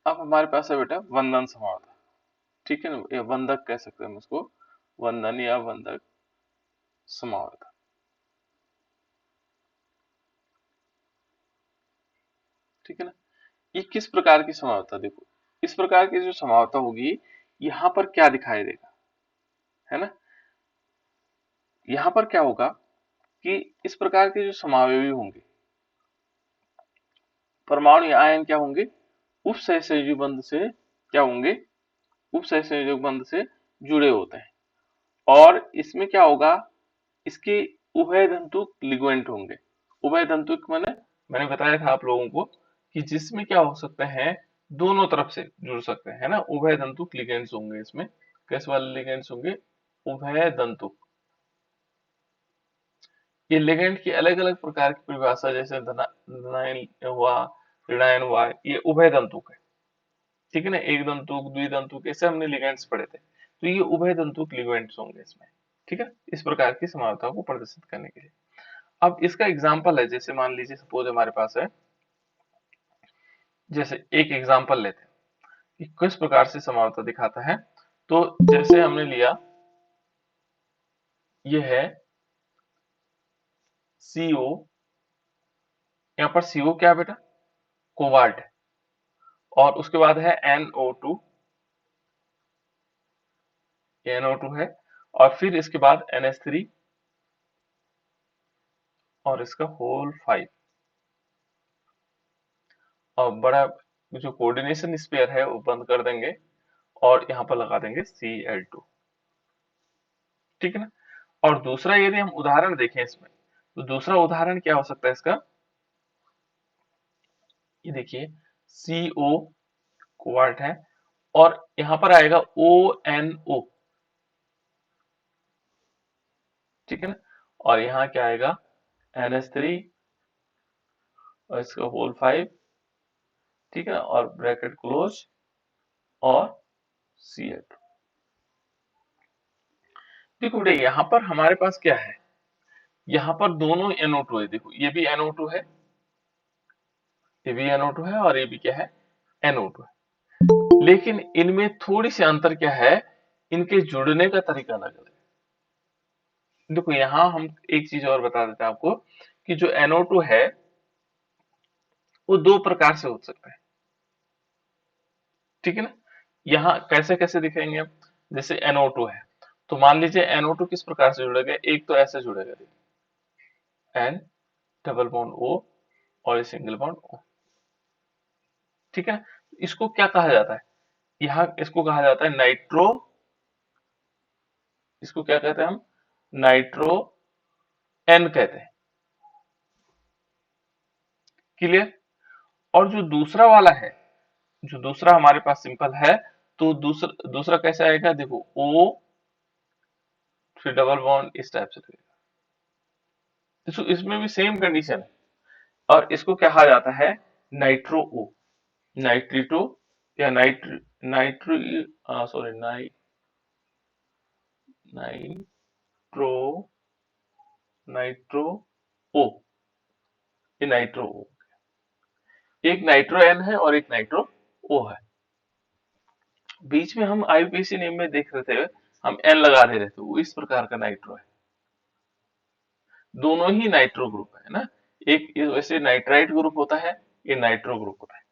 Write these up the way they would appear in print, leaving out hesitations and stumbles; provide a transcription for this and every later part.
अब हमारे पास है बेटा वंदन समावता, ठीक है ना, या वंदक कह सकते हैं हम इसको, वंदन या वंदक समावता। ठीक है ना। ये किस प्रकार की समावता, देखो इस प्रकार की जो समावता होगी यहाँ पर क्या दिखाई देगा, है ना। यहाँ पर क्या होगा कि इस प्रकार के जो समावयवी होंगे परमाणु या आयन क्या होंगे, उप सहसंयोजी बंध से क्या होंगे, उप सहसंयोजक बंध से जुड़े होते हैं। और इसमें क्या होगा, इसके उभय धातुक लिगेंड होंगे। उभय धातुक मैंने बताया था आप लोगों को कि जिसमें क्या हो सकते हैं, दोनों तरफ से जुड़ सकते हैं, है ना। उभय धातुक लिगेंड्स होंगे इसमें। कैसे वाले लिगेंड्स होंगे, उभय धातुक। ये लिगेंड की अलग अलग प्रकार की परिभाषा, जैसे धनायन हुआ, ऋणायन हुआ, ये उभय धातुक है। ठीक है ना, एक दंतुक, द्विदंतुक, ऐसे हमने लिगेंड्स पढ़े थे, तो ये उभय दंतुक लिगेंड्स होंगे इसमें। ठीक है, इस प्रकार की समानताओं को प्रदर्शित करने के लिए। अब इसका एग्जांपल है, जैसे मान लीजिए सपोज हमारे पास है, जैसे एक एग्जांपल लेते हैं कि किस प्रकार से समानता दिखाता है। तो जैसे हमने लिया, ये है CO, यहाँ पर CO क्या है बेटा, कोबाल्ट है। और उसके बाद है NO2, NO2 है। और फिर इसके बाद NH3 और इसका होल 5। और बड़ा जो कोऑर्डिनेशन स्पेयर है वो बंद कर देंगे और यहाँ पर लगा देंगे Cl2। ठीक है ना। और दूसरा यदि हम उदाहरण देखें इसमें, तो दूसरा उदाहरण क्या हो सकता है इसका, ये देखिए CO कोबाल्ट है और यहाँ पर आएगा ONO। ठीक है ना। और यहाँ क्या आएगा, NH3 और इसका होल 5। ठीक है ना, और ब्रैकेट क्लोज और Cl2। देखो बेटा यहाँ पर हमारे पास क्या है, यहाँ पर दोनों NO2 है। देखो ये भी NO2 है, ये भी NO2 है और ये भी क्या है, NO2 है। लेकिन इनमें थोड़ी सी अंतर क्या है, इनके जुड़ने का तरीका अलग अलग है। देखो यहाँ हम एक चीज और बता देते हैं आपको कि जो NO2 है वो दो प्रकार से हो सकता है। ठीक है ना। यहाँ कैसे कैसे दिखेंगे हम, जैसे NO2 है, तो मान लीजिए NO2 किस प्रकार से जुड़ेगा, एक तो ऐसे जुड़ेगा, N डबल बॉन्ड O और सिंगल बॉन्ड O। ठीक है ना। इसको क्या कहा जाता है, यहाँ इसको कहा जाता है नाइट्रो, इसको क्या कहते हैं हम, नाइट्रो एन कहते हैं। क्लियर। और जो दूसरा वाला है, जो दूसरा हमारे पास सिंपल है, तो दूसरा दूसरा कैसे आएगा, देखो O फिर डबल बॉन्ड इस टाइप से लगेगा। इसमें भी सेम कंडीशन है। और इसको क्या कहा जाता है, नाइट्रो O, नाइट्रीटो या नाइट्री सॉरी नाइट्रो नाइट्रो O, ये नाइट्रो O, एक नाइट्रो N है और एक नाइट्रो O है। बीच में हम आईयूपीएसी नेम में देख रहे थे, हम एन लगा दे रहे थे, वो इस प्रकार का नाइट्रो है। दोनों ही नाइट्रो ग्रुप है ना। एक ये वैसे नाइट्राइट ग्रुप होता है, ये नाइट्रो ग्रुप होता है।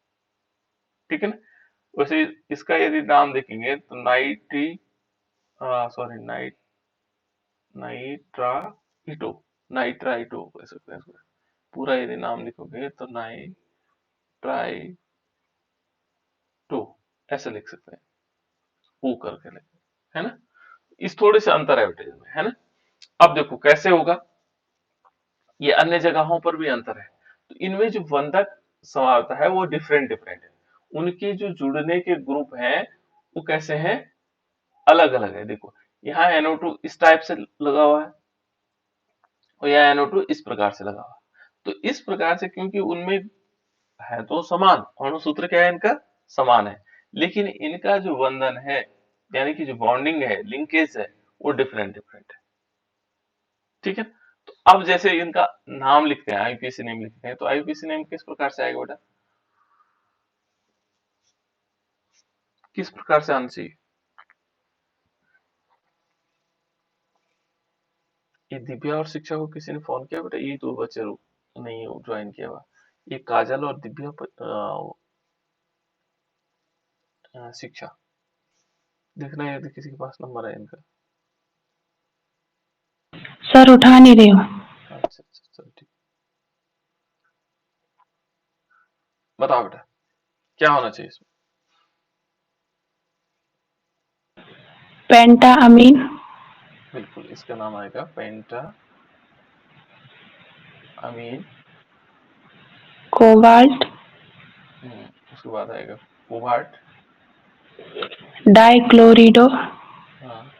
ठीक है ना। वैसे इसका यदि नाम देखेंगे तो नाइट्री सॉरी नाइट्राइटो, नाइट्राइटो कह सकते हैं इसको। पूरा यदि नाम लिखोगे तो नाइट्राइटो ऐसे लिख सकते हैं, ओ करके लिख, है ना। इस थोड़े से अंतर है बेटे इसमें, है ना। अब देखो कैसे होगा, ये अन्य जगहों पर भी अंतर है। तो इनमें जो बंधक समावता है वो डिफरेंट डिफरेंट है, उनके जो जुड़ने के ग्रुप हैं वो कैसे हैं, अलग अलग है। देखो यहाँ NO2 इस टाइप से लगा हुआ है और यहाँ NO2 इस प्रकार से लगा हुआ है। तो इस प्रकार से क्योंकि उनमें है तो समान, अणु सूत्र क्या है इनका, समान है, लेकिन इनका जो बंधन है यानी कि जो बॉन्डिंग है, लिंकेज है, वो डिफरेंट डिफरेंट है। ठीक है। तो अब जैसे इनका नाम लिखते हैं, आईपीसी नेम लिखते हैं, तो आईपीसी नेम किस प्रकार से आएगा बेटा, किस प्रकार से आना चाहिए? ये दिव्या और शिक्षा को किसी ने फोन किया बेटा? ये दो बच्चे नहीं ज्वाइन किया हुआ। ये काजल और दिव्या शिक्षा, देखना है यदि किसी के पास नंबर है इनका। सर उठा नहीं रही हूँ। अच्छा अच्छा चलो ठीक। बताओ बेटा क्या होना चाहिए इसमें? पेंटा अमीन, बिल्कुल, इसका नाम आएगा पेंटा अमीन। कोबाल्ट, उसके बाद आएगा कोबाल्ट। डाइक्लोरिडो, हाँ,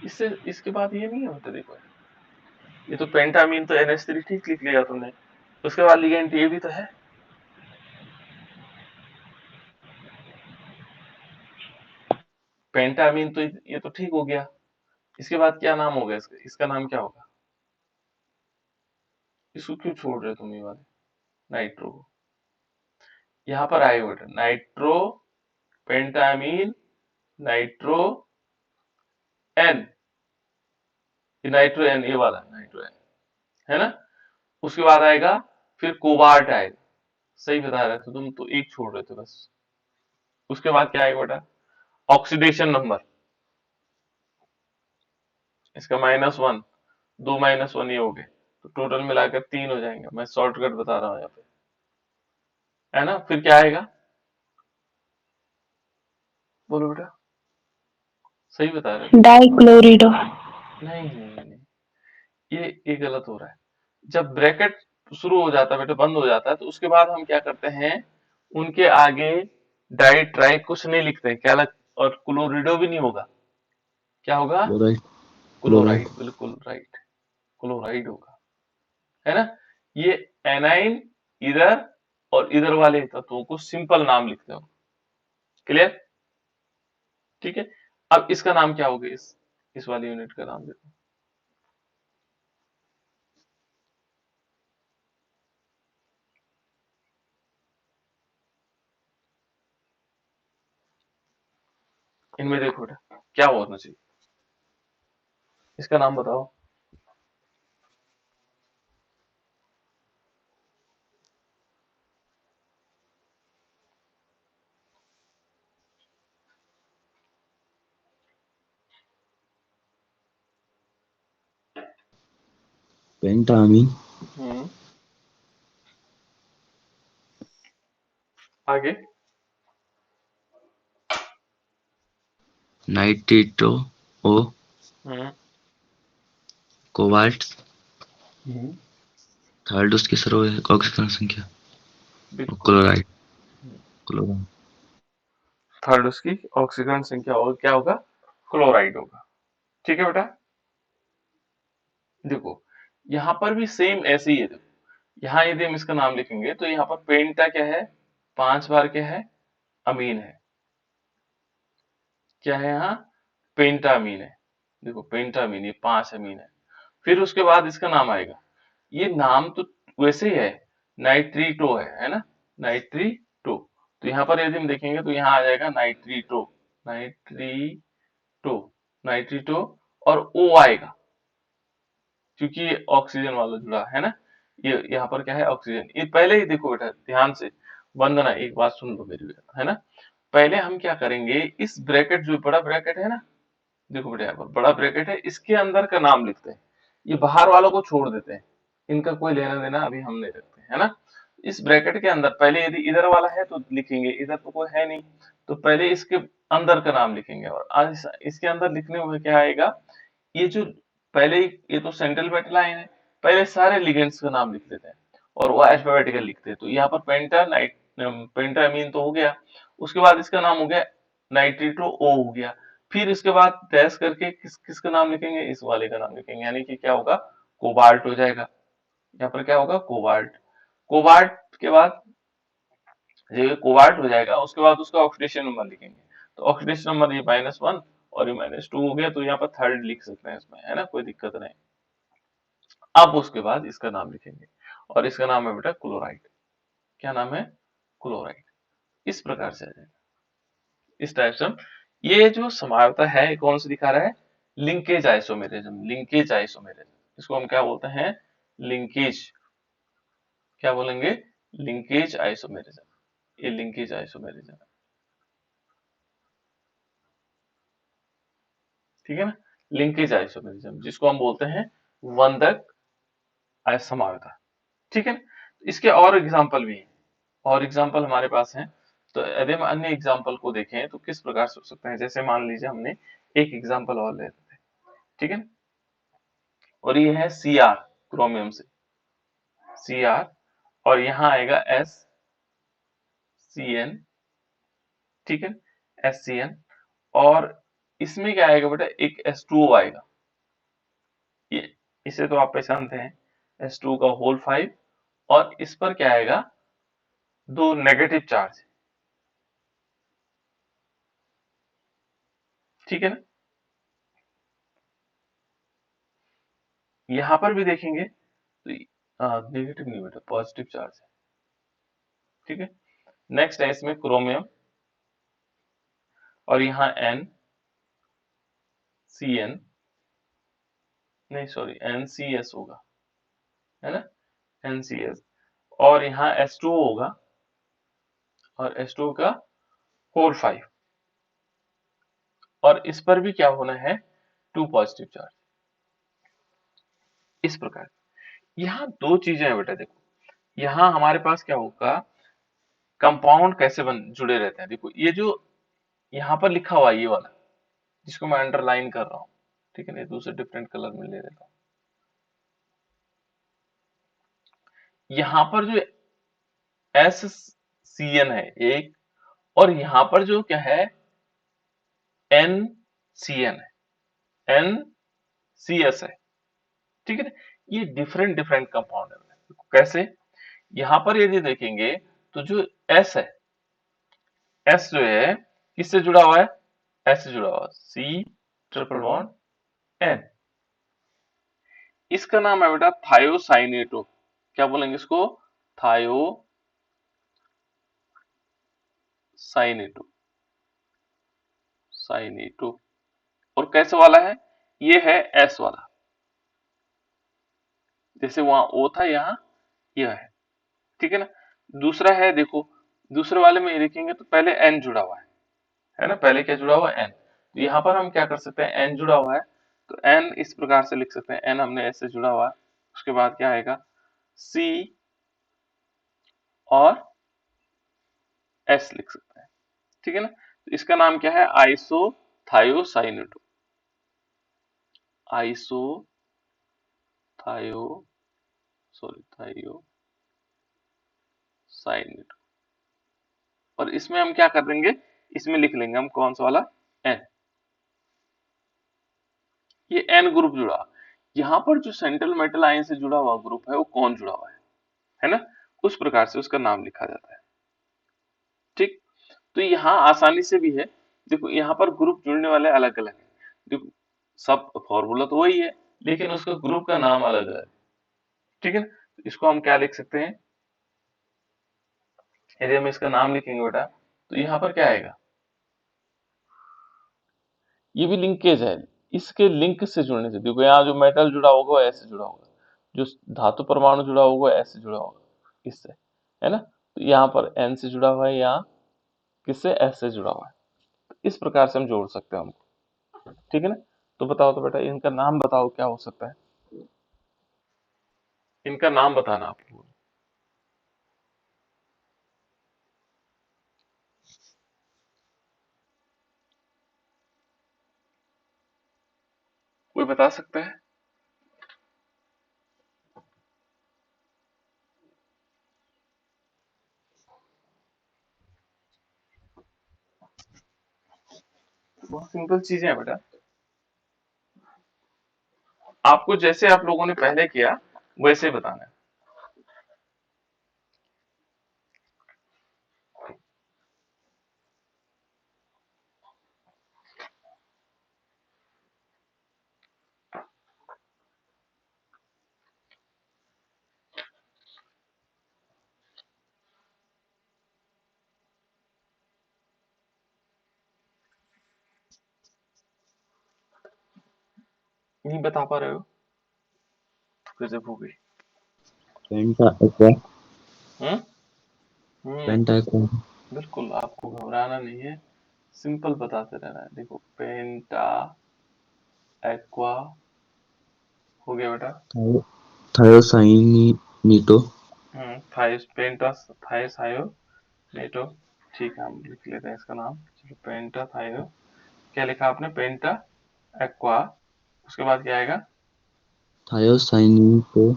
इससे इसके बाद ये नहीं होता देखो यार। ये तो पेंटामीन तो NH3 ठीक लिख लिया तुमने। उसके बाद लिगेंड ये भी तो है। पेंटामीन तो ये तो ठीक हो गया। इसके बाद क्या नाम होगा इसका? इसका नाम क्या होगा? इसको क्यों छोड़ रहे हो तुम ये वाले नाइट्रो को? यहाँ पर आएगा बेटा नाइट्रो पेंटामीन नाइट्रो एन। ये नाइट्रो एन, ये वाला नाइट्रो एन है ना। उसके बाद आएगा फिर कोबाल्ट आएगा। सही बता रहे थे तुम, तो एक छोड़ रहे थे बस। उसके बाद क्या आएगा बेटा? Oxidation number. इसका -1, 2 -1 ये हो गए, तो टोटल मिलाकर 3 हो जाएंगे। मैं शॉर्टकट बता रहा हूँ यहाँ पे, है ना। फिर क्या आएगा? बोलो बेटा, सही बता रहे थे। डाइक्लोरिडो, नहीं नहीं नहीं, ये गलत हो रहा है। जब ब्रैकेट शुरू हो जाता है बेटा, बंद हो जाता है, तो उसके बाद हम क्या करते हैं, उनके आगे डाई ट्राई कुछ नहीं लिखते हैं, क्या लग, और क्लोरिडो भी नहीं होगा। क्या होगा? क्लोराइड। क्लोराइड। क्लोराइड, बिल्कुल राइट। क्लोराइड होगा, है ना। ये एनाइन इधर और इधर वाले तत्वों को सिंपल नाम लिखते हो। क्लियर? ठीक है। अब इसका नाम क्या होगा? इस वाली यूनिट का नाम देखो। इनमें देखो बेटा क्या होना चाहिए, इसका नाम बताओ। पेंटामीन। हम्म, आगे। नाइट्रिटो ओ। हम्म कोबाल्ट। हम्म, थर्ड उसकी सरो है ऑक्सीजन संख्या। और बिल्कुल। क्लोराइड। क्लोराइड। थर्ड उसकी ऑक्सीकरण संख्या और क्या होगा? क्लोराइड होगा। ठीक है बेटा। देखो यहाँ पर भी सेम ऐसे ही है। देखो यहाँ यदि हम इसका नाम लिखेंगे तो यहाँ पर पेंटा क्या है? 5 बार क्या है? अमीन है। क्या है यहाँ? पेंटामीन है। देखो पेंटामीन, ये 5 अमीन है। फिर उसके बाद इसका नाम आएगा, ये नाम तो वैसे ही है, नाइट्रीटो है ना। नाइट्रीटो। तो यहाँ पर यदि हम देखेंगे तो यहाँ आ जाएगा नाइट्रीटो। नाइट्रीटो। नाइट्रीटो। और ओ आएगा, क्योंकि ये ऑक्सीजन वाला जुड़ा है ना। ये यहाँ पर क्या है? ऑक्सीजन। ये पहले ही देखो बेटा ध्यान से, वंदना एक बात सुन लो मेरी बेटा, है ना। पहले हम क्या करेंगे, इस ब्रैकेट जो बड़ा ब्रैकेट है ना, देखो बेटा यहाँ पर बड़ा ब्रैकेट है, इसके अंदर का नाम लिखते हैं। ये बाहर वालों को छोड़ देते हैं, इनका कोई लेना देना अभी हम नहीं रखते, है ना। इस ब्रैकेट के अंदर पहले यदि इधर वाला है तो लिखेंगे, इधर तो कोई है नहीं, तो पहले इसके अंदर का नाम लिखेंगे। और आज इसके अंदर लिखने में क्या आएगा, ये जो पहले ये तो सेंट्रल मेटल लाइन है, पहले सारे लिगेंड्स का नाम लिख देते हैं और वो अल्फाबेटिकल लिखते हैं। तो यहाँ पर पेंटामीन तो हो गया। उसके बाद इसका नाम हो गया नाइट्रीटो ओ हो गया। फिर इसके बाद डैश करके किसका नाम लिखेंगे? इस वाले का नाम लिखेंगे, यानी कि क्या होगा? कोबाल्ट हो जाएगा। यहाँ पर क्या होगा? कोबाल्ट। कोबाल्ट के बाद ये कोबाल्ट हो जाएगा, उसके बाद उसका ऑक्सीडेशन नंबर लिखेंगे। तो ऑक्सीडेशन नंबर ये -1 और ये -2 हो गया, तो यहाँ पर थर्ड लिख सकते हैं इसमें, है ना, कोई दिक्कत नहीं। अब उसके बाद इसका नाम लिखेंगे और इसका नाम है बेटा क्लोराइड। क्या नाम है? क्लोराइड। इस प्रकार से आ जाएगा। इस टाइप से हम, ये जो समावता है ये कौन सा दिखा रहा है, लिंकेज आइसोमेरिज्म, लिंकेज आइसोमेरिज्म, इसको हम क्या बोलते हैं, लिंकेज, क्या बोलेंगे, लिंकेज आइसोमेरिज्म, ये लिंकेज आइसोमेरिज्म, ठीक है ना, लिंकेज आइसोमेरिज्म जिसको हम बोलते हैं वंदक असमावता, ठीक है ना। इसके और एग्जांपल भी हैं, और एग्जांपल हमारे पास हैं, तो यदि हम अन्य एग्जांपल को देखें तो किस प्रकार से हो सकते हैं, जैसे मान लीजिए हमने एक एग्जांपल और ले लेते हैं, ठीक है ना, और ये है Cr, क्रोमियम से Cr, और यहाँ आएगा SCN, ठीक है, SCN, और इसमें क्या आएगा बेटा, एक H2O आएगा, ये इसे तो आप पहचानते हैं H2O का होल 5, और इस पर क्या आएगा, दो नेगेटिव चार्ज, ठीक है ना। यहां पर भी देखेंगे तो नेगेटिव नहीं बेटा, पॉजिटिव चार्ज है, ठीक है। नेक्स्ट है इसमें क्रोमियम, और यहाँ NCN, नहीं सॉरी NCS होगा, है ना, NCS, और यहाँ H2O होगा, और H2O का होल 5, और इस पर भी क्या होना है, टू पॉजिटिव चार्ज, इस प्रकार। यहाँ दो चीजें हैं बेटा, देखो यहाँ हमारे पास क्या होगा, कंपाउंड कैसे बन जुड़े रहते हैं, देखो ये जो यहाँ पर लिखा हुआ है ये वाला, जिसको मैं अंडरलाइन कर रहा हूँ, ठीक है ना, दूसरे डिफरेंट कलर में ले लेता हूँ, यहाँ पर जो SCN है एक, और यहाँ पर जो क्या है NCN है, NCS है, ठीक है ना, ये डिफरेंट डिफरेंट कंपाउंड है। कैसे, यहाँ पर यदि देखेंगे तो जो S है, S जो है किससे जुड़ा हुआ है, S से जुड़ा हुआ है, C ट्रिपल बॉन्ड N, इसका नाम है बेटा थायोसाइनेटो, क्या बोलेंगे इसको, थायोसाइनेटो, साइनेटो, और कैसे वाला है, ये है S वाला, जैसे वहां O था यहाँ यह ठीक है ना। दूसरा है देखो, दूसरे वाले में ये देखेंगे तो पहले N जुड़ा हुआ है ना, पहले क्या जुड़ा हुआ है, N, तो यहाँ पर हम क्या कर सकते हैं, N जुड़ा हुआ है तो N इस प्रकार से लिख सकते हैं, N हमने S से जुड़ा हुआ है, उसके बाद क्या आएगा C और S लिख सकते हैं, ठीक है ना, तो इसका नाम क्या है, आइसोथायोसाइनेटो, आइसो थायो सॉरी थायोसाइनेटो, और इसमें हम क्या कर देंगे, इसमें लिख लेंगे हम कौन सा वाला, N, ये N ग्रुप जुड़ा, यहाँ पर जो सेंट्रल मेटल आयन से जुड़ा हुआ ग्रुप है वो कौन जुड़ा हुआ है ना, उस प्रकार से उसका नाम लिखा जाता है, ठीक। तो यहाँ आसानी से भी है, देखो यहाँ पर ग्रुप जुड़ने वाले अलग अलग है, देखो सब फॉर्मूला तो वही है, लेकिन उसका ग्रुप का नाम अलग है, ठीक है ना, तो इसको हम क्या लिख सकते हैं, यदि हम इसका नाम लिखेंगे बेटा तो यहाँ पर क्या आएगा, ये भी लिंकेज है, इसके लिंक से जुड़ने से, देखो यहाँ जो मेटल जुड़ा होगा वो ऐसे जुड़ा होगा, जो धातु परमाणु जुड़ा होगा ऐसे जुड़ा होगा, इससे, है ना, तो यहाँ पर N से जुड़ा हुआ है, यहाँ किससे, S से जुड़ा हुआ है, तो इस प्रकार से हम जोड़ सकते हैं हमको, ठीक है ना। तो बताओ तो बेटा इनका नाम बताओ क्या हो सकता है, इनका नाम बताना आपको, कोई बता सकता है, बहुत सिंपल चीजें हैं बेटा, आपको जैसे आप लोगों ने पहले किया वैसे बताना है। नहीं बता पा रहे हो तो गजब हो गई। पेंटा एक्वा। हम्म हम्म पेंटा एक्वा। बिल्कुल, आपको घबराना नहीं है, सिंपल बताते रहना है। देखो पेंटा एक्वा हो गया बेटा। थायोसाइनिटो। थाइस पेंटा थाइसायो नेटो, ठीक है हम लिख लेते हैं इसका नाम। चलो पेंटा थायो, क्या लिखा आपने? पेंटा एक्वा, उसके बाद क्या आएगा? थायोसाइनिटो।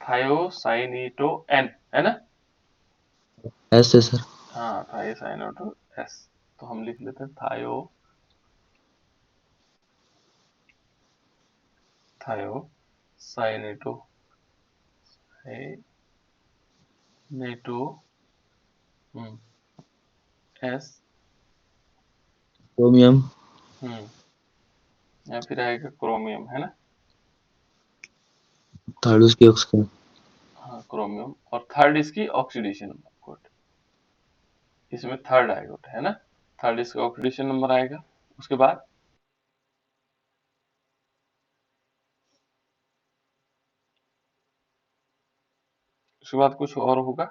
थायोसाइनिटो एन, है ना? एस है सर। हाँ थायोसाइनिटो एस, तो हम लिख लेते हैं थायोसाइनिटो नेटो एस। क्रोमियम। या फिर आएगा क्रोमियम, है ना? थर्ड उसकी ऑक्सीजन। हाँ क्रोमियम, और थर्ड इसकी ऑक्सीडेशन नंबर, गुड, इसमें थर्ड आएगा, है ना? थर्ड इसका ऑक्सीडेशन नंबर आएगा। उसके बाद कुछ और होगा?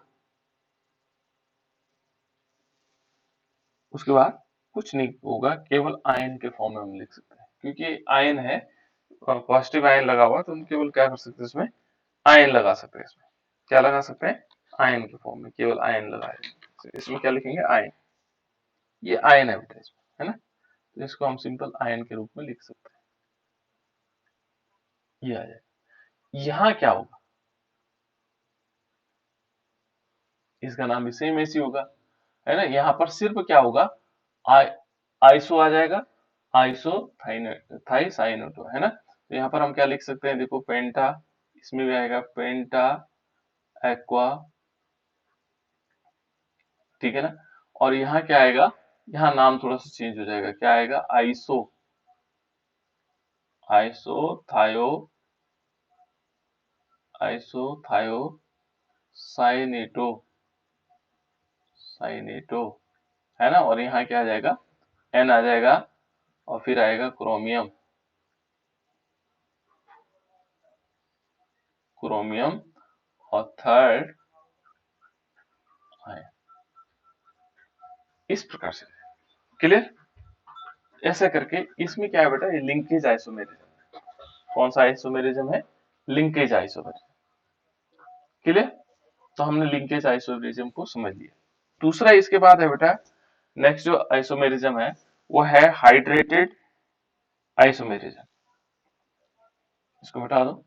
उसके बाद कुछ नहीं होगा, केवल आयन के फॉर्म में हम लिख सकते हैं, क्योंकि आयन है, पॉजिटिव आयन लगा हुआ, तो हम केवल क्या कर सकते हैं इसमें? आयन लगा सकते हैं। इसमें क्या लगा सकते हैं? आयन के फॉर्म में केवल आयन लगाए, तो इसमें क्या लिखेंगे? आयन। ये आयन है बेटा इसमें, है ना? तो इसको हम सिंपल आयन के रूप में लिख सकते हैं, ये आ जाएगा। यहाँ क्या होगा? इसका नाम भी सेम ऐसी होगा, है ना? यहाँ पर सिर्फ क्या होगा? आई आइसो आ जाएगा, आइसो थाइसाइनोटो, है ना? तो यहाँ पर हम क्या लिख सकते हैं? देखो पेंटा, इसमें भी आएगा पेंटा एक्वा, ठीक है ना? और यहाँ क्या आएगा? यहाँ नाम थोड़ा सा चेंज हो जाएगा, क्या आएगा? आइसो, आइसो थायो, आइसो थायो साइनेटो, साइनेटो, है ना? और यहाँ क्या आ जाएगा? एन आ जाएगा, और फिर आएगा क्रोमियम, क्रोमियम, और थर्ड आयन। इस प्रकार से, क्लियर? ऐसा करके इसमें क्या है बेटा? ये लिंकेज आइसोमेरिज्म। कौन सा आइसोमेरिज्म है? Linkage isomerism, clear? तो हमने लिंकेज आइसोमेरिज्म को समझ लिया। दूसरा इसके बाद है बेटा, नेक्स्ट जो आइसोमेरिज्म है वो है हाइड्रेटेड आइसोमेरिज्म। इसको मिटा दो।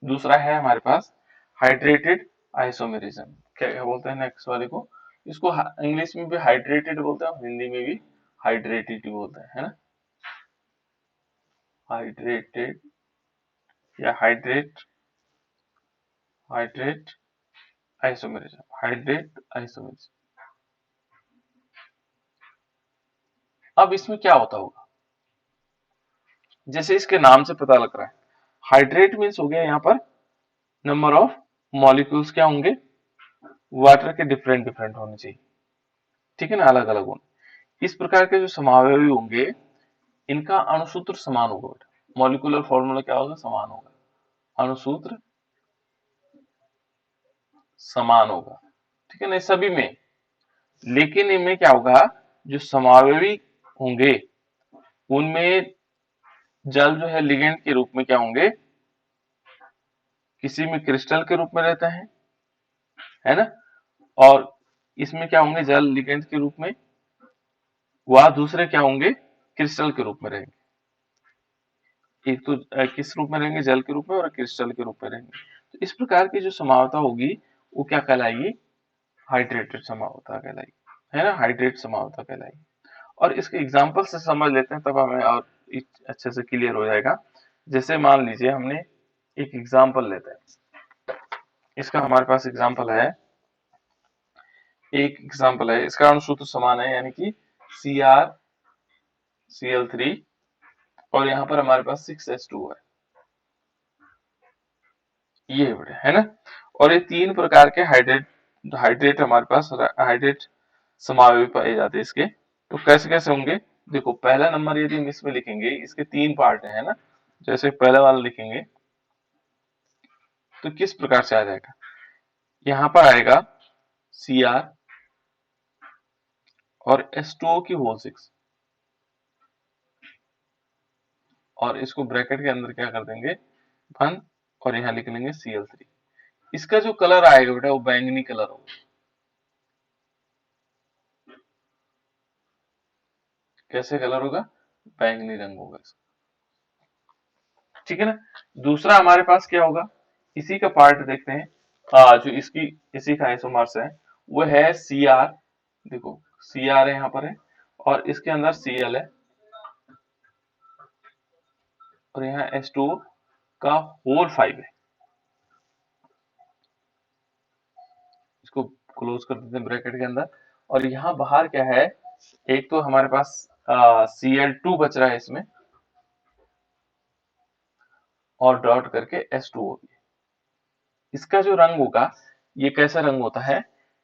दूसरा है हमारे पास हाइड्रेटेड आइसोमेरिज्म। क्या बोलते हैं नेक्स्ट वाले को? इसको इंग्लिश में भी हाइड्रेटेड बोलते हैं, हिंदी में भी हाइड्रेटेड बोलते हैं, है ना? हाइड्रेटेड या हाइड्रेट आइसोमेरिज्म, हाइड्रेट आइसोमेरिज्म। अब इसमें क्या होता होगा? जैसे इसके नाम से पता लग रहा है, हाइड्रेट मीन्स हो गया यहाँ पर नंबर ऑफ मॉलिक्यूल्स क्या होंगे? वाटर के डिफरेंट डिफरेंट होने चाहिए, ठीक है ना? अलग अलग होने। इस प्रकार के जो समावयवी होंगे इनका अणुसूत्र समान होगा बेटा, मॉलिक्यूलर फॉर्मूला क्या होगा? समान होगा, अणुसूत्र समान होगा, ठीक है ना? सभी में, लेकिन इनमें क्या होगा? जो समावयवी होंगे उनमें जल जो है लिगेंड के रूप में क्या होंगे? किसी में क्रिस्टल के रूप में रहते हैं, है ना? और इसमें क्या होंगे? जल लिगेंड के रूप में, वह दूसरे क्या होंगे? क्रिस्टल के रूप में रहेंगे। एक तो किस रूप में रहेंगे? जल के रूप में, और क्रिस्टल के रूप में रहेंगे। तो इस प्रकार की जो समावता होगी वो क्या कहलाएगी? हाइड्रेटेड समावता कहलाएगी, है ना? हाइड्रेट समावता कहलाएगी। और इसके एग्जाम्पल से समझ लेते हैं, तब हमें और अच्छे से क्लियर हो जाएगा। जैसे मान लीजिए हमने एक एग्जाम्पल लेते हैं, इसका हमारे पास एग्जाम्पल है, एक एग्जाम्पल है, इसका अणुसूत्र समान है, यानी कि CrCl3, और यहाँ पर हमारे पास 6H2 है, ये है ना? और ये तीन प्रकार के हाइड्रेट हमारे पास हाइड्रेट समावयवी पाए जाते हैं इसके। तो कैसे कैसे होंगे? देखो पहला नंबर यदि हम इसमें लिखेंगे, इसके 3 पार्ट है ना, जैसे पहला वाला लिखेंगे तो किस प्रकार से आ जाएगा, यहाँ पर आएगा Cr और H2O की होल 6, और इसको ब्रैकेट के अंदर क्या कर देंगे, 1, और यहाँ लिख लेंगे Cl3। इसका जो कलर आएगा बेटा वो बैंगनी कलर होगा। कैसे कलर होगा, बैंगनी रंग होगा इसका, ठीक है ना। दूसरा हमारे पास क्या होगा, इसी का पार्ट देखते हैं, जो इसकी इसी का आइसोमर्स है वो है Cr। देखो Cr है यहाँ पर है, और इसके अंदर Cl है, और यहाँ H2O का होल 5 है। इसको क्लोज कर देते हैं ब्रैकेट के अंदर, और यहाँ बाहर क्या है, एक तो हमारे पास Cl2 बच रहा है इसमें, और डॉट करके H2O भी। इसका जो रंग होगा ये कैसा रंग होता है,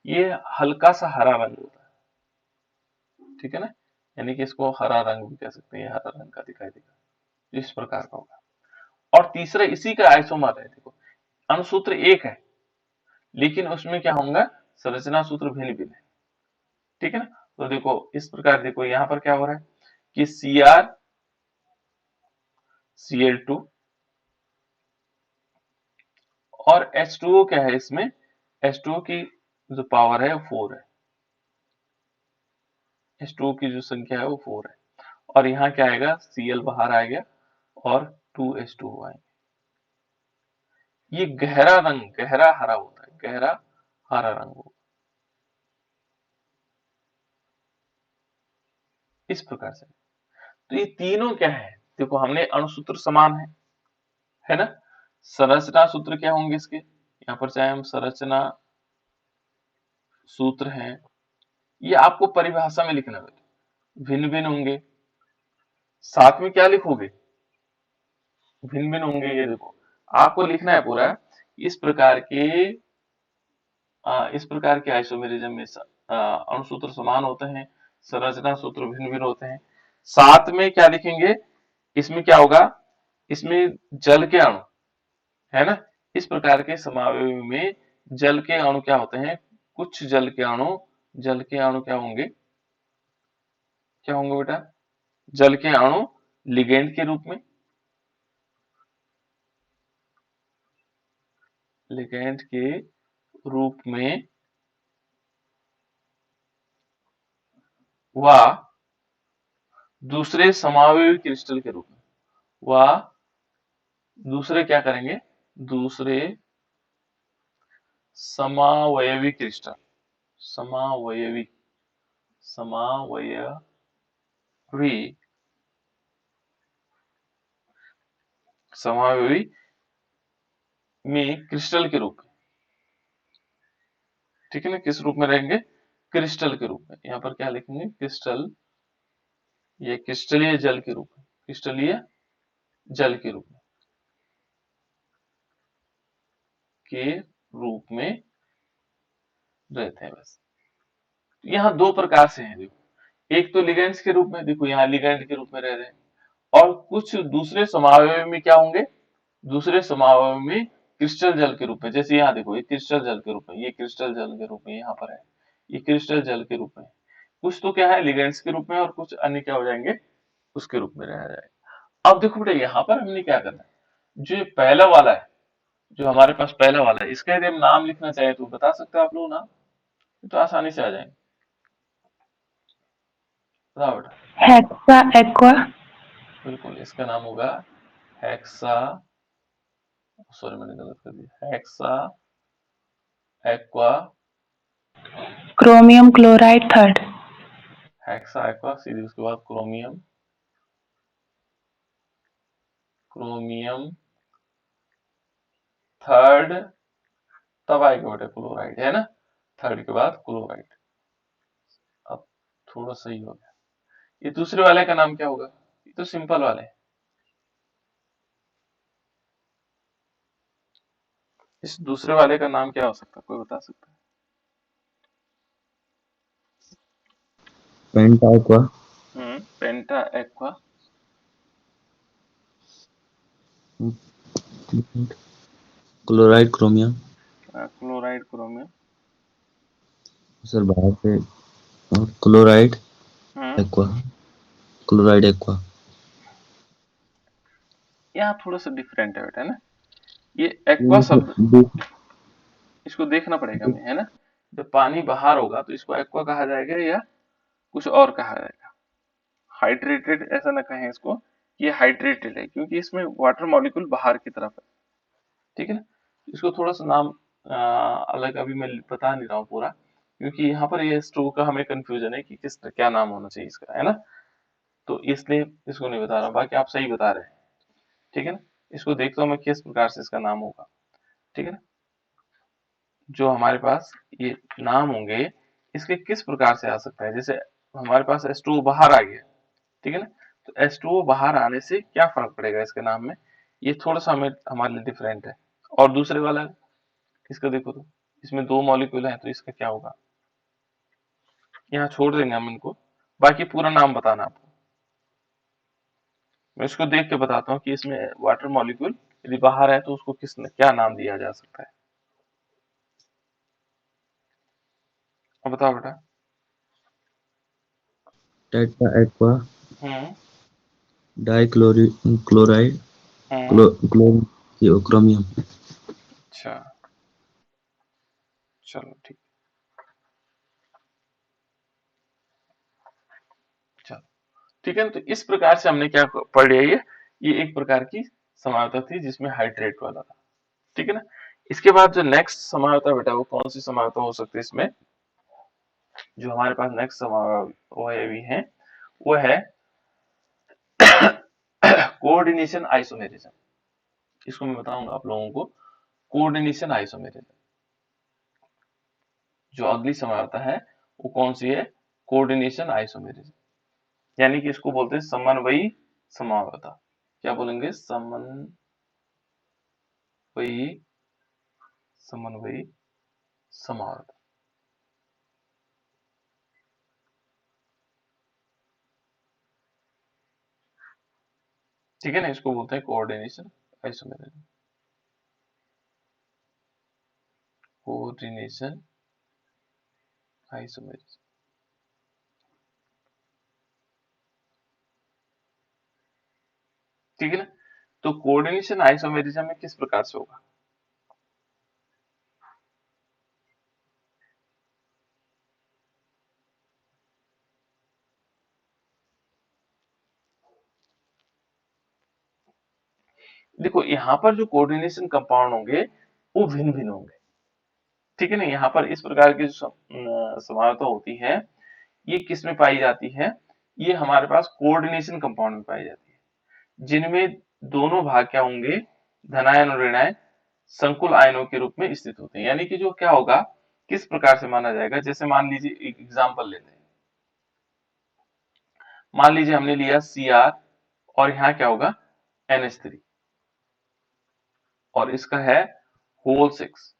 ये हल्का सा हरा रंग होता है, ठीक है ना, यानी कि इसको हरा रंग भी कह सकते हैं, ये हरा रंग का दिखाई देगा, इस प्रकार का होगा। और तीसरा इसी का आइसोमर है, देखो अणुसूत्र एक है लेकिन उसमें क्या होगा, संरचना सूत्र भिन्न भिन्न है, ठीक है ना। तो देखो इस प्रकार, देखो यहाँ पर क्या हो रहा है कि Cr Cl2 और H2O क्या है इसमें, H2O की जो पावर है वो 4 है, H2O की जो संख्या है वो 4 है, और यहाँ क्या आएगा, Cl बाहर आएगा और 2H2O आएंगे। ये गहरा रंग, गहरा हरा होता है, गहरा हरा रंग होगा, इस प्रकार से। तो ये तीनों क्या है, देखो हमने अणुसूत्र समान है ना। संरचना सूत्र क्या होंगे इसके, यहाँ पर चाहे हम संरचना सूत्र हैं, ये आपको परिभाषा में लिखना है, भिन्न भिन्न होंगे। साथ में क्या लिखोगे, भिन्न भिन्न होंगे, ये देखो आपको लिखना है पूरा, इस प्रकार के इस प्रकार के आइसोमेरिज्म में अणुसूत्र समान होते हैं, संरचना सूत्र भिन्न भिन्न होते हैं। साथ में क्या लिखेंगे, इसमें क्या होगा, इसमें जल के अणु है ना, इस प्रकार के समावयव में जल के अणु क्या होते हैं, कुछ जल के अणु, जल के अणु क्या होंगे, क्या होंगे बेटा, जल के अणु लिगेंड के रूप में, लिगेंड के रूप में, व दूसरे समावयवी क्रिस्टल के रूप में, व दूसरे क्या करेंगे, दूसरे समावयवी क्रिस्टल, समावयवी, समावयवी समावयवी में क्रिस्टल के रूप में, ठीक है ना, किस रूप में रहेंगे, क्रिस्टल के रूप में। यहाँ पर क्या लिखेंगे, क्रिस्टल, ये क्रिस्टलीय जल के रूप में, क्रिस्टलीय जल के रूप में, के रूप में रहते हैं बस। यहाँ दो प्रकार से हैं, देखो एक तो लिगेंड्स के रूप में, देखो यहाँ लिगेंड के रूप में रह रहे हैं, और कुछ दूसरे समावयव में क्या होंगे, दूसरे समावयव में क्रिस्टल जल के रूप में, जैसे यहाँ देखो ये क्रिस्टल जल के रूप में, ये क्रिस्टल जल के रूप में यहाँ पर है, ये क्रिस्टल जल के रूप में, कुछ तो क्या है लिगेंड्स के रूप में, और कुछ अन्य क्या हो जाएंगे, उसके रूप में रह जाएगा। अब देखो बेटा यहाँ पर हमने क्या करना है, जो ये पहला वाला है, जो हमारे पास पहला वाला है, इसका यदि हम नाम लिखना चाहे तो बता सकते हो आप लोग नाम, तो आसानी से आ जाएंगे, बताओ बेटा। हेक्सा एक्वा, बिल्कुल, इसका नाम होगा हेक्सा, सॉरी मैंने गलत कर दिया, hexa aqua, chromium chloride third, hexa aqua, सीधे उसके बाद क्रोमियम, क्रोमियम थर्ड, तब आएगा बेटा क्लोराइड, है ना, थर्ड के बाद क्लोराइड। अब थोड़ा सही हो गया। ये दूसरे वाले का नाम क्या होगा, ये तो सिंपल वाले है, इस दूसरे वाले का नाम क्या हो सकता है, कोई बता सकता है। Penta aqua, hmm, penta aqua, chloride chromium. Chloride chromium. Sir बाहर से chloride hmm aqua, chloride aqua. यहाँ थोड़ा सा डिफरेंट है बेटा, है ना। ये एक्वा शब्द, इसको देखना पड़ेगा हमें, है ना। जब पानी बाहर होगा तो इसको एक्वा कहा जाएगा या कुछ और कहा जाएगा। हाइड्रेटेड ऐसा ना कहें इसको, ये हाइड्रेटेड है क्योंकि इसमें वाटर मॉलिक्यूल बाहर की तरफ है, ठीक है ना। इसको थोड़ा सा नाम अलग अभी मैं बता नहीं रहा हूँ पूरा, क्योंकि यहाँ पर ये स्ट्रो का हमें कंफ्यूजन है कि किस क्या नाम होना चाहिए इसका, है ना। तो इसलिए इसको नहीं बता रहा, बाकी आप सही बता रहे हैं, ठीक है ना। इसको देखता हूँ मैं किस प्रकार से इसका नाम होगा, ठीक है ना। जो हमारे पास ये नाम होंगे इसके किस प्रकार से आ सकता है, जैसे हमारे पास H2O बाहर आ गया, ठीक है ना। तो H2O बाहर आने से क्या फर्क पड़ेगा इसके नाम में, ये थोड़ा सा हमें हमारे लिए डिफरेंट है। और दूसरे वाला इसका देखो तो इसमें दो मॉलिक्यूल हैं, तो इसका क्या होगा, यहाँ छोड़ देंगे हम इनको, बाकी पूरा नाम बताना आपको। मैं इसको देख के बताता हूँ कि इसमें वाटर मॉलिक्यूल यदि बाहर है तो उसको किस क्या नाम दिया जा सकता है। अब बताओ बेटा। टेट्रा एक्वा, हम्म डाइक्लोरी क्लोराइड, हम्म क्रोमियम। अच्छा, चलो ठीक, चलो ठीक है ना। तो इस प्रकार से हमने क्या पढ़ लिया, ये एक प्रकार की समानता थी जिसमें हाइड्रेट वाला था, ठीक है ना। इसके बाद जो नेक्स्ट समानता बेटा, वो कौन सी समानता हो सकती है इसमें, जो हमारे पास नेक्स्ट वो है भी है, वो है कोऑर्डिनेशन आइसोमेरिज्म। इसको मैं बताऊंगा आप लोगों को, कोऑर्डिनेशन आइसोमेरिज्म। जो अगली समानता है वो कौन सी है, कोऑर्डिनेशन आइसोमेरिज्म, यानी कि इसको बोलते हैं समन्वयी समानता। क्या बोलेंगे, समन्वयी समानता, ठीक है ना। इसको बोलते हैं कोऑर्डिनेशन आइसोमेरिज्म, कोऑर्डिनेशन आइसोमेरिज्म, ठीक है ना। तो कोऑर्डिनेशन आइसोमेरिज्म में किस प्रकार से होगा, देखो यहाँ पर जो कोऑर्डिनेशन कंपाउंड होंगे वो भिन्न भिन्न होंगे, ठीक है ना। यहाँ पर इस प्रकार की जो समानता होती है ये किस में पाई जाती है, ये हमारे पास कोऑर्डिनेशन कंपाउंड में पाई जाती है, जिनमें दोनों भाग क्या होंगे, धनायन और ऋणायन संकुल आयनों के रूप में स्थित होते हैं। यानी कि जो क्या होगा, किस प्रकार से माना जाएगा, जैसे मान लीजिए एक एग्जांपल लेते हैं, मान लीजिए हमने लिया Cr और यहाँ क्या होगा NH3 और इसका है होल 6,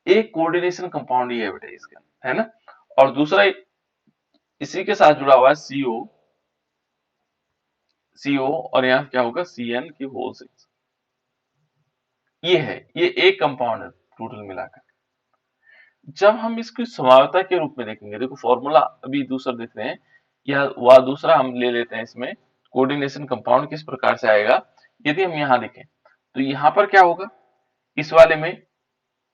एक कोऑर्डिनेशन कंपाउंड ही है बेटा इसका, है ना। और दूसरा इसी के साथ जुड़ा हुआ है CO और यहाँ क्या होगा Cn की होल 6, ये है, ये एक कंपाउंड है टोटल मिलाकर। जब हम इसकी समानता के रूप में देखेंगे, देखो फॉर्मूला अभी दूसरा देख रहे हैं, या वह दूसरा हम ले लेते हैं, इसमें कोऑर्डिनेशन कंपाउंड किस प्रकार से आएगा, यदि हम यहाँ देखें तो यहाँ पर क्या होगा, इस वाले में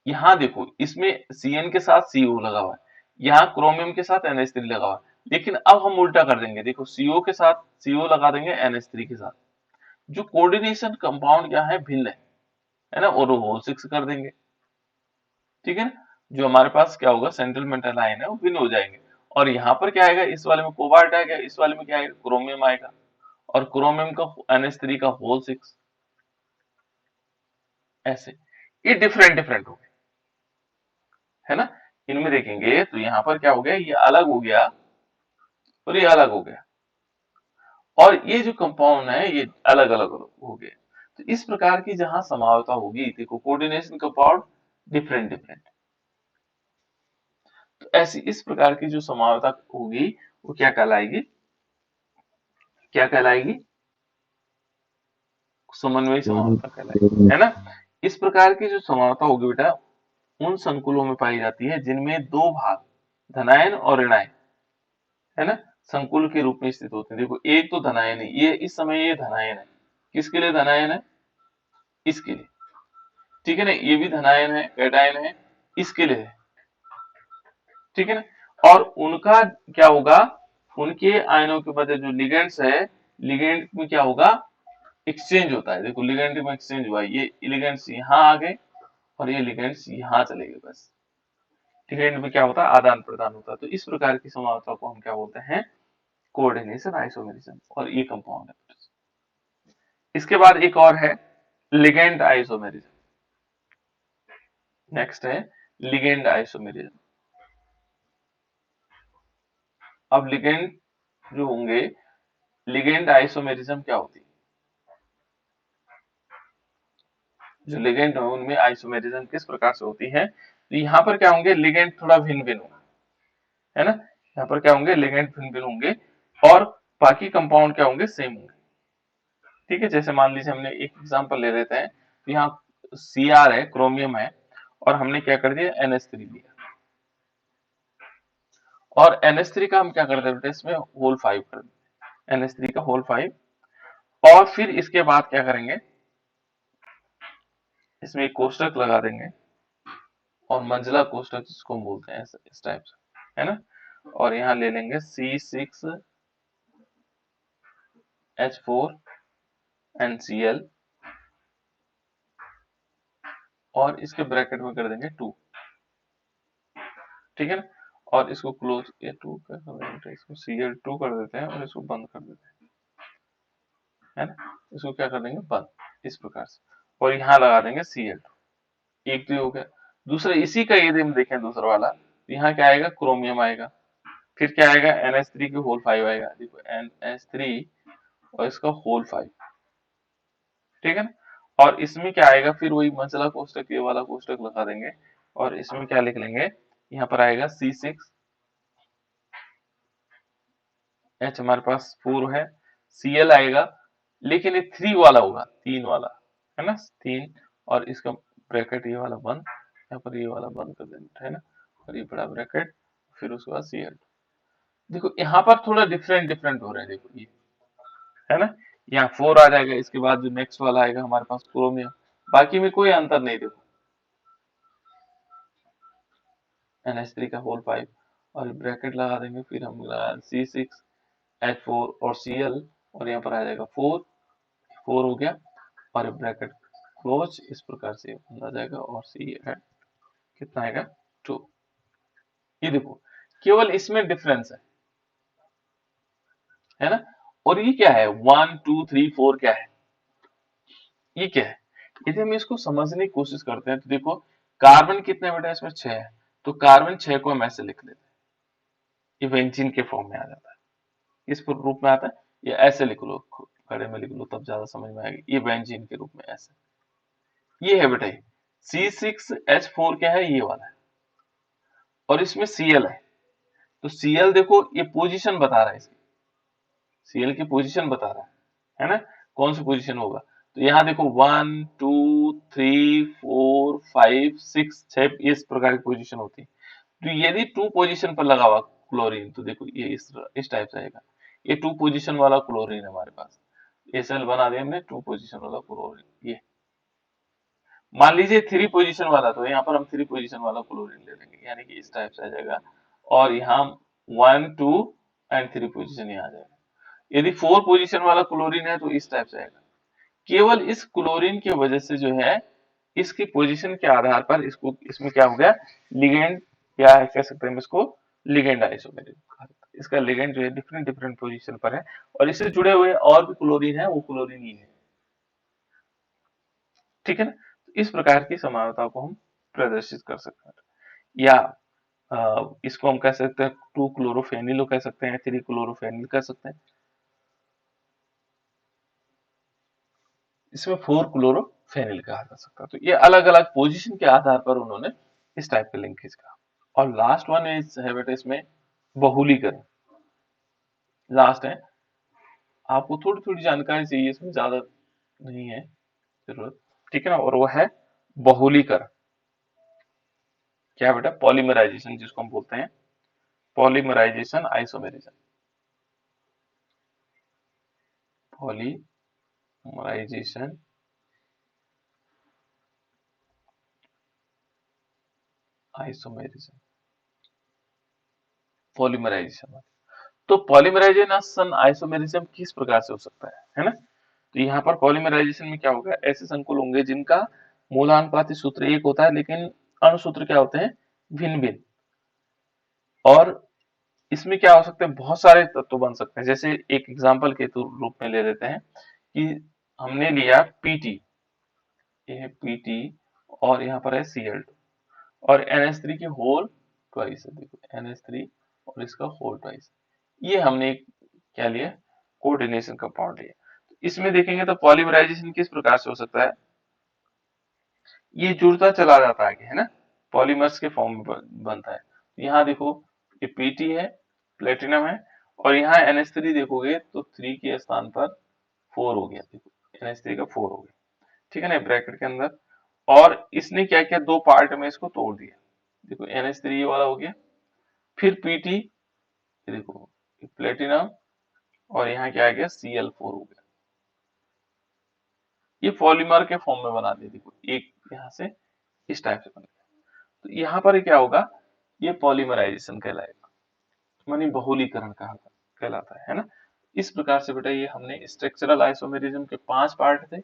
यहाँ देखो इसमें Cn के साथ CO लगा हुआ है, यहाँ क्रोमियम के साथ NH3 लगा हुआ है, लेकिन अब हम उल्टा कर देंगे, देखो CO के साथ CO लगा देंगे NH3 के साथ, जो कोऑर्डिनेशन कंपाउंड क्या है, भिन्न है ना, और होल 6 कर देंगे, ठीक है ना। जो हमारे पास क्या होगा सेंट्रल मेटल आयन है वो भिन्न हो जाएंगे, और यहाँ पर क्या आएगा, इस वाले में कोबाल्ट आएगा, इस वाले में क्या आएगा, क्रोमियम आएगा, और क्रोमियम का NH3 का होल 6, ऐसे ये डिफरेंट डिफरेंट हो गए, है ना। इनमें देखेंगे तो यहाँ पर क्या हो गया, ये अलग हो गया और ये अलग हो गया, और ये जो कंपाउंड है ये अलग अलग हो गए। तो इस प्रकार की जहां समानता होगी, देखो कोऑर्डिनेशन कंपाउंड डिफरेंट डिफरेंट, तो ऐसी इस प्रकार की जो समानता होगी वो क्या कहलाएगी, क्या कहलाएगी, समन्वयी समानता कहलाएगी, है ना। इस प्रकार की जो समानता होगी बेटा उन संकुलों में पाई जाती है जिनमें दो भाग धनायन और ऋणायन, है ना, संकुल के रूप में स्थित होते हैं। देखो एक तो धनायन है, ये इस समय ये धनायन है, किसके लिए धनायन है, इसके लिए, ठीक है ना, ये भी धनायन है, कैटायन है, इसके लिए है, ठीक है ना। और उनका क्या होगा, उनके आयनों के मध्य जो लिगेंड्स है, लिगेंड में क्या होगा, एक्सचेंज होता है। देखो लिगेंड में एक्सचेंज हुआ, ये लिगेंड्स यहाँ आ गए और ये लिगेंड्स यहाँ चले गए, बस लिगेंड में क्या होता है, आदान प्रदान होता है। तो इस प्रकार की समानता को हम क्या बोलते हैं, कोऑर्डिनेशन आइसोमेरिज्म, और ये कंपाउंड है। इसके बाद एक और है लिगेंड आइसोमेरिज्म, नेक्स्ट है लिगेंड आइसोमेरिज्म। अब लिगेंड जो होंगे, लिगेंड आइसोमेरिज्म क्या होती है, जो लिगेंड है उनमें आइसोमेरिज्म किस प्रकार से होती है, तो यहाँ पर क्या होंगे, लिगेंड थोड़ा भिन्न भिन्न होंगे, है ना, यहाँ पर क्या होंगे, लिगेंड भिन्न भिन्न होंगे और बाकी कंपाउंड क्या होंगे, सेम होंगे, ठीक है। जैसे मान लीजिए हमने एक एग्जांपल ले लेते हैं, तो यहाँ Cr है, क्रोमियम है, और हमने क्या कर दिया, NH3 लिया, और NH3 का हम क्या कर देते हैं, इसमें होल 5 कर देते हैं, NH3 का होल 5, और फिर इसके बाद क्या करेंगे, इसमें एक कोष्टक लगा देंगे, और मंजिला कोष्टक जिसको हम बोलते हैं इस टाइप से, है ना, और यहाँ ले लेंगे C6H4 NCl, और इसके ब्रैकेट में कर देंगे 2, ठीक है ना, और इसको क्लोज, ये 2 कर देते हैं, इसको Cl2 कर देते हैं और इसको बंद कर देते हैं, है ना, इसको क्या कर देंगे, बंद, इस प्रकार से, और यहाँ लगा देंगे Cl2, एक तो हो गया। दूसरा इसी का यदि हम देखें दूसरा वाला, तो यहाँ क्या आएगा, क्रोमियम आएगा, फिर क्या आएगा, NH3 की होल 5 आएगा, देखो NH3 और इसका होल 5, ठीक है ना, और इसमें क्या आएगा, फिर वही मंजिला कोष्टक, ये वाला कोष्टक लगा देंगे, और इसमें क्या लिख लेंगे, यहाँ पर आएगा C6H, हमारे पास 4 है, Cl आएगा, लेकिन ये 3 वाला होगा, 3 वाला, है ना, 3, और इसका ब्रैकेट ये वाला बंद, यहाँ पर ये वाला बंद कर देना, है ना, और ये बड़ा ब्रैकेट, फिर उसके बाद Cl। देखो यहाँ पर थोड़ा डिफरेंट डिफरेंट हो रहा है, देखो ये, है ना, यहाँ 4 आ जाएगा, इसके बाद जो नेक्स्ट वाला आएगा हमारे पास क्रोमियम, बाकी में कोई अंतर नहीं। देखो NH3 का होल 5, और ब्रैकेट लगा देंगे, फिर हम लगा C6H4 और Cl, और यहाँ पर आ जाएगा 4, 4 हो गया, और ब्रैकेट क्लोज, इस प्रकार से बंद आ जाएगा, और Cl कितना आएगा, 2। ये देखो केवल इसमें डिफरेंस है ना, और ये क्या है, 1 2 3 4 क्या है, ये क्या है, यदि हम इसको समझने की कोशिश करते हैं तो देखो कार्बन कितने बेटा इसमें 6 है, तो कार्बन 6 को हम ऐसे लिख लेते हैं, ये बेंजीन के फॉर्म में आ जाता है, इस रूप में आता है, ये ऐसे लिख लो, खड़े में लिख लो तब ज्यादा समझ में आएगी, ये बेंजीन के रूप में ऐसे, ये है बेटा, C6H4 क्या है, ये वाला है, और इसमें Cl है, तो Cl देखो ये पोजीशन बता रहा है, इसकी Cl की पोजीशन बता रहा है ना, कौन सी पोजीशन होगा, तो यहाँ देखो 1 2 3 4 5 6 6 इस प्रकार की पोजीशन होती है। तो यदि 2 पोजीशन पर लगा हुआ क्लोरीन, तो देखो ये इस टाइप से आएगा, ये 2 पोजीशन वाला क्लोरीन है हमारे पास, SL बना दिया हमने 2 पोजीशन वाला क्लोरीन। ये मान लीजिए 3 पोजीशन वाला, तो यहाँ पर हम 3 पोजीशन वाला क्लोरीन ले लेंगे, यानी कि इस टाइप से आ जाएगा, और यहाँ 1 2 एंड 3 पोजीशन यहाँ आ जाएगा। यदि 4 पोजीशन वाला क्लोरीन है तो इस टाइप से आएगा। केवल इस क्लोरीन की वजह से जो है, इसकी पोजीशन के आधार पर इसको, इसमें क्या हो गया, लिगेंड, या कह सकते हैं इसको लिगेंड आइसोमेरिज्म, इसका लिगेंड जो है डिफरेंट डिफरेंट पोजीशन पर है, और इससे जुड़े हुए और भी क्लोरीन है, वो क्लोरीन ही है, ठीक है ना। तो इस प्रकार की समानता को हम प्रदर्शित कर सकते हैं, या इसको हम कह सकते हैं 2 क्लोरोफेनिल कह सकते हैं, 3 क्लोरोफेनिल कह सकते हैं, इसमें 4 क्लोरोफेनिल कहा जा सकता है। तो ये अलग अलग पोजीशन के आधार पर उन्होंने इस टाइप के लिंकेज कहा। और लास्ट वन इज है बेटा इसमें बहुलीकरण, लास्ट है। आपको थोड़ी थोड़ी जानकारी चाहिए, इसमें ज्यादा नहीं है जरूरत, ठीक है ना। और वो है बहुलीकरण। क्या है बेटा? पॉलीमराइजेशन, जिसको हम बोलते हैं polymerization isomerism. Polymerization isomerism, polymerization. तो पॉलीमराइजेशन आइसोमेरिज्म किस प्रकार से हो सकता है ना। तो यहाँ पर पॉलीमराइजेशन में क्या होगा, ऐसे संकुल होंगे जिनका मूलानुपाती सूत्र एक होता है, लेकिन अणुसूत्र क्या होते हैं, भिन्न भिन्न। और इसमें क्या हो सकते हैं, बहुत सारे तत्व बन सकते हैं। जैसे एक एग्जांपल के रूप में ले लेते हैं कि हमने लिया पीटी, ये है पीटी, और यहाँ पर है Cl2, और NH3 की होल ट्वाइस है, देखो NH3 और इसका होल ट्वाइस। ये हमने एक क्या लिया, कोऑर्डिनेशन कंपाउंड लिया। तो इसमें देखेंगे तो पॉलीमराइजेशन किस प्रकार से हो सकता है, ये जुड़ता चला जाता है, है ना, पॉलीमर्स के फॉर्म में बनता है। यहाँ देखो ये पीटी है, प्लेटिनम है, और यहाँ NH3 देखोगे तो 3 के स्थान पर 4 हो गया, देखो NH3 का 4 हो गया, ठीक है ना, ब्रैकेट के अंदर। और इसने क्या किया, दो पार्ट में इसको तोड़ दिया, देखो NH3 ये वाला हो गया, फिर पीटी, देखो प्लेटिनम, और यहाँ क्या आ गया, Cl4 हो गया। ये पॉलीमर के फॉर्म में बना दिया, देखो एक यहाँ से इस टाइप से बन गया। तो यहाँ पर क्या होगा, ये पॉलीमराइजेशन कहलाएगा, मानी बहुलीकरण कहलाता है ना। इस प्रकार से बेटा ये हमने स्ट्रक्चरल आइसोमेरिज्म के 5 पार्ट थे,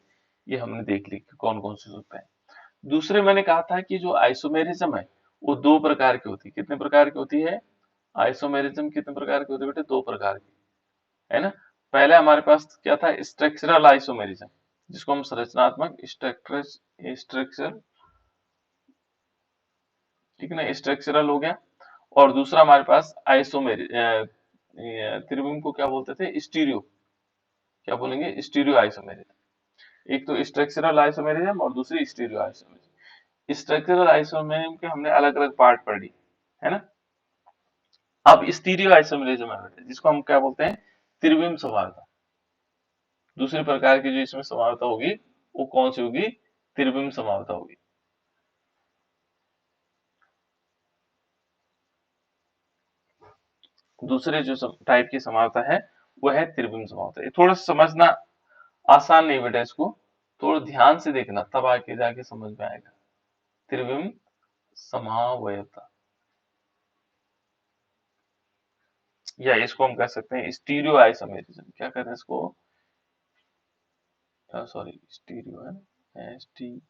ये हमने देख ली कि कौन कौन से होते हैं। दूसरे मैंने कहा था कि जो आइसोमेरिज्म है वो दो प्रकार की होती है। कितने प्रकार की होती है आइसोमेरिज्म, कितने प्रकार की होती है बेटा, दो प्रकार की, है ना। पहले हमारे पास क्या था, स्ट्रक्चरल आइसोमेरिज्म, जिसको हम संरचनात्मक स्ट्रक्चर, ठीक है ना, स्ट्रक्चरल हो गया। और दूसरा हमारे पास त्रिविम को क्या बोलते थे, स्टीरियो, क्या बोलेंगे, स्टीरियो आइसोमेरिज्म। एक तो स्ट्रक्चरल आइसोमेरिज्म और दूसरी स्टीरियो आइसोमेरिज्म। स्ट्रक्चरल आइसोमेरिज्म के हमने अलग अलग पार्ट पढ़ ली, है ना। अब स्टीरियो आइसोमेरिज्म है जिसको हम क्या बोलते हैं, त्रिविम समानता। दूसरे प्रकार की जो इसमें समानता होगी वो कौन सी होगी, त्रिविम समानता होगी। दूसरे जो टाइप की समानता है वो है त्रिविम समानता। ये थोड़ा समझना आसान नहीं बेटा, इसको थोड़ा ध्यान से देखना, तब आके जाके समझ में आएगा। त्रिविम समावयवता, या इसको हम कह सकते हैं स्टीरियो आइसोमेरिज्म। क्या कहते हैं इसको, सॉरी स्टीरियो है ना, STEREO,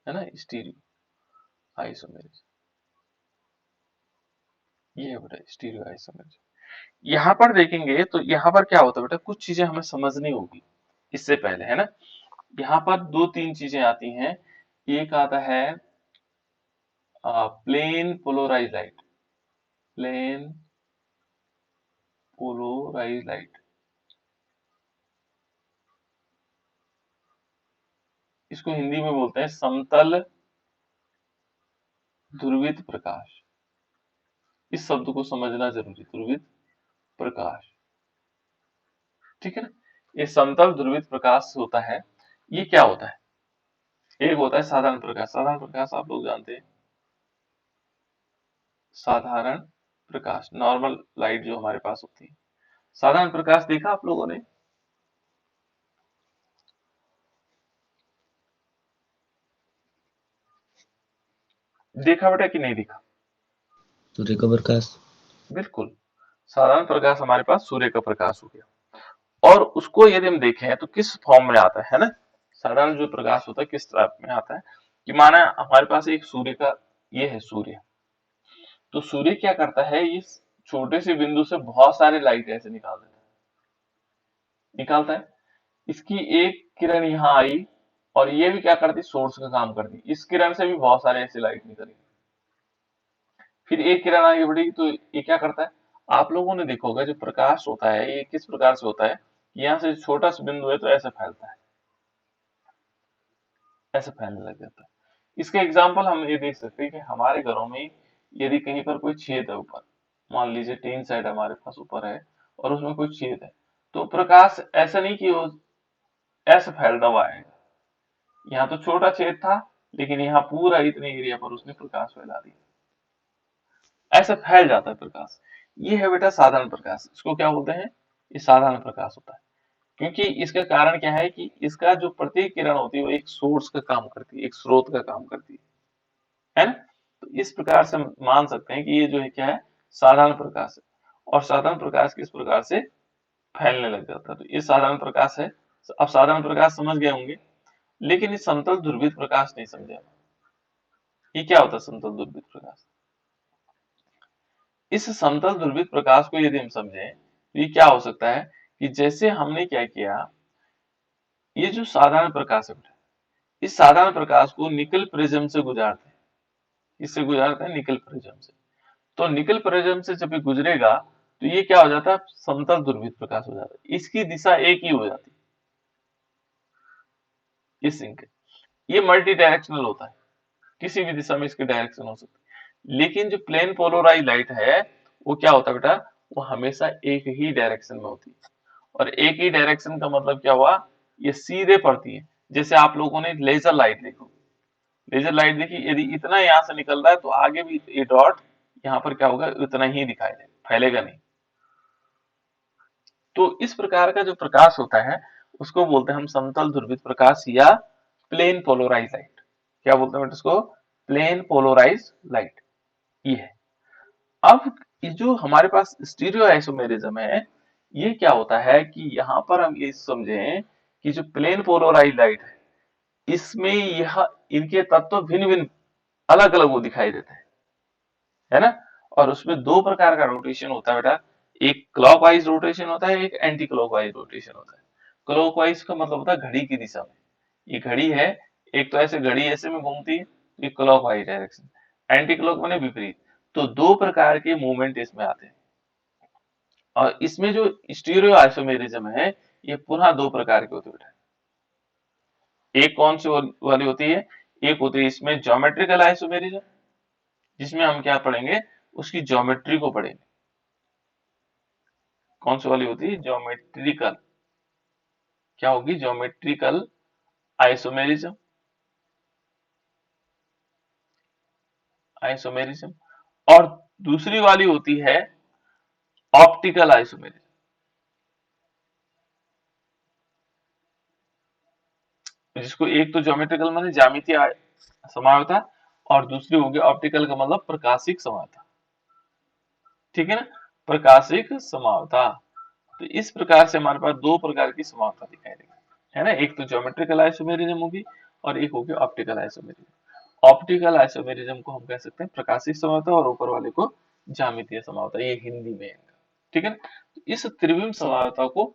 है ना, स्टीरियो आइसोमेरिज्म, ये है बेटा स्टीरियो आइसोमेरिज्म। यहाँ पर देखेंगे तो यहाँ पर क्या होता है बेटा, कुछ चीजें हमें समझनी होगी इससे पहले, है ना। यहाँ पर दो तीन चीजें आती हैं। एक आता है plane polarize light, plane polarize light, इसको हिंदी में बोलते हैं समतल ध्रुवित प्रकाश। इस शब्द को समझना जरूरी, ध्रुवित प्रकाश, ठीक है ना। ये समतल ध्रुवित प्रकाश होता है, ये क्या होता है, एक होता है साधारण प्रकाश। साधारण प्रकाश आप लोग जानते हैं, साधारण प्रकाश, नॉर्मल लाइट जो हमारे पास होती है। साधारण प्रकाश देखा आप लोगों ने, देखा बेटा कि नहीं देखा, सूर्य का प्रकाश। बिल्कुल, साधारण प्रकाश हमारे पास सूर्य का प्रकाश हो गया। और उसको यदि हम देखें तो किस फॉर्म में आता है ना, साधारण जो प्रकाश होता है किस टाइप में आता है, कि माना हमारे पास एक सूर्य का, ये है सूर्य, तो सूर्य क्या करता है, इस छोटे से बिंदु से बहुत सारे लाइट ऐसे निकालता है। इसकी एक किरण यहाँ आई, और ये भी क्या करती, सोर्स का काम करती, इस किरण से भी बहुत सारे ऐसे लाइट निकलेंगे। फिर एक किरण आगे बढ़ेगी तो ये क्या करता है, आप लोगों ने देखा होगा जो प्रकाश होता है ये किस प्रकार से होता है, यहाँ से छोटा सा बिंदु है तो ऐसे फैलता है, ऐसे फैलने लग जाता है। इसका एग्जाम्पल हम ये देख सकते हैं कि हमारे घरों में यदि कहीं पर कोई छेद है ऊपर, मान लीजिए टीन सेट हमारे पास ऊपर है और उसमें कोई छेद है, तो प्रकाश ऐसा नहीं कि वो ऐसे फैलता हुआ आएगा। यहाँ तो छोटा छेद था, लेकिन यहाँ पूरा इतने एरिया पर उसने प्रकाश फैला दिया, ऐसे फैल जाता है प्रकाश। ये है बेटा साधारण प्रकाश, इसको क्या बोलते हैं? ये साधारण प्रकाश होता है। क्योंकि इसका कारण क्या है कि इसका जो प्रत्येक किरण होती है वो एक सोर्स का काम करती है, एक स्रोत का काम करती है ना? तो इस प्रकार से हम मान सकते हैं कि ये जो है क्या है, साधारण प्रकाश है। और साधारण प्रकाश किस प्रकार से फैलने लग जाता है, तो ये साधारण प्रकाश है। अब साधारण प्रकाश समझ गए होंगे, लेकिन ये समतल ध्रुवित प्रकाश नहीं समझे हम। ये क्या होता है समतल ध्रुवित प्रकाश? इस समतल ध्रुवित प्रकाश को यदि हम समझें तो ये क्या हो सकता है कि जैसे हमने क्या किया, ये जो साधारण प्रकाश है, इस साधारण प्रकाश को निकल प्रिज्म से गुजारते हैं। इससे गुजारते हैं निकल प्रिज्म से। तो निकल प्रिज्म से जब ये गुजरेगा तो ये क्या हो जाता है, समतल ध्रुवित प्रकाश हो जाता है। इसकी दिशा एक ही हो जाती है, इस सिंक ये मल्टी डायरेक्शनल होता है, किसी भी दिशा में इसकी डायरेक्शन हो सकती है। लेकिन जो प्लेन पोलराइज लाइट है वो क्या होता है बेटा, वो हमेशा एक ही डायरेक्शन में होती है। और एक ही डायरेक्शन का मतलब क्या हुआ, ये सीधे पड़ती है। जैसे आप लोगों ने लेजर लाइट देखो, लेजर लाइट देखी, यदि इतना यहाँ से निकल रहा है तो आगे भी ये डॉट यहाँ पर क्या होगा, उतना ही दिखाई देगा, फैलेगा नहीं। तो इस प्रकार का जो प्रकाश होता है उसको बोलते हैं हम समतल ध्रुवित प्रकाश या प्लेन पोलराइज लाइट। क्या बोलते हैं इसको, प्लेन पोलराइज लाइट। ये है। अब ये जो हमारे पास स्टीरियो आइसोमेरिज्म है, ये क्या होता है कि यहाँ पर हम ये समझें कि जो प्लेन पोलराइज लाइट है इसमें यह इनके तत्व भिन्न भिन्न अलग अलग वो दिखाई देते हैं, है ना? और उसमें दो प्रकार का रोटेशन होता है बेटा, एक क्लॉकवाइज रोटेशन होता है, एक एंटी क्लॉकवाइज रोटेशन होता है। क्लॉकवाइज का मतलब होता है घड़ी की दिशा में, ये घड़ी है, एक तो ऐसे घड़ी ऐसे में घूमती है, ये क्लॉकवाइज डायरेक्शन। एंटी क्लॉक माने विपरीत। तो दो प्रकार के मूवमेंट इसमें आते हैं। और इसमें जो स्टीरियो आइसोमेरिज्म है ये पुनः दो प्रकार के होते हैं बेटा। एक कौन सी वाली होती है, एक होती है इसमें ज्योमेट्रिकल आइसोमेरिज्म, जिसमें हम क्या पढ़ेंगे, उसकी ज्योमेट्री को पढ़ेंगे। कौन सी वाली होती है, ज्योमेट्रिकल। क्या होगी, ज्योमेट्रिकल आइसोमेरिज्म। आइसोमेरिज्म। और दूसरी वाली होती है ऑप्टिकल आइसोमेरिज्म। जिसको एक तो ज्योमेट्रिकल माने ज्यामितीय समावता, और दूसरी होगी ऑप्टिकल का मतलब प्रकाशिक समावता। ठीक है ना, प्रकाशिक समावता। तो इस प्रकार से हमारे पास दो प्रकार की समावता दिखाई देगी, है ना? एक तो ज्योमेट्रिकल आइसोमेरिज्म होगी और एक होगी ऑप्टिकल आइसोमेरिज्म। ऑप्टिकल आइसोमेरिज्म को हम कह सकते हैं प्रकाशिक समावता और ऊपर वाले को ज्यामितीय समावता, ये हिंदी में है। ठीक है ना? तो इस त्रिविम समावता को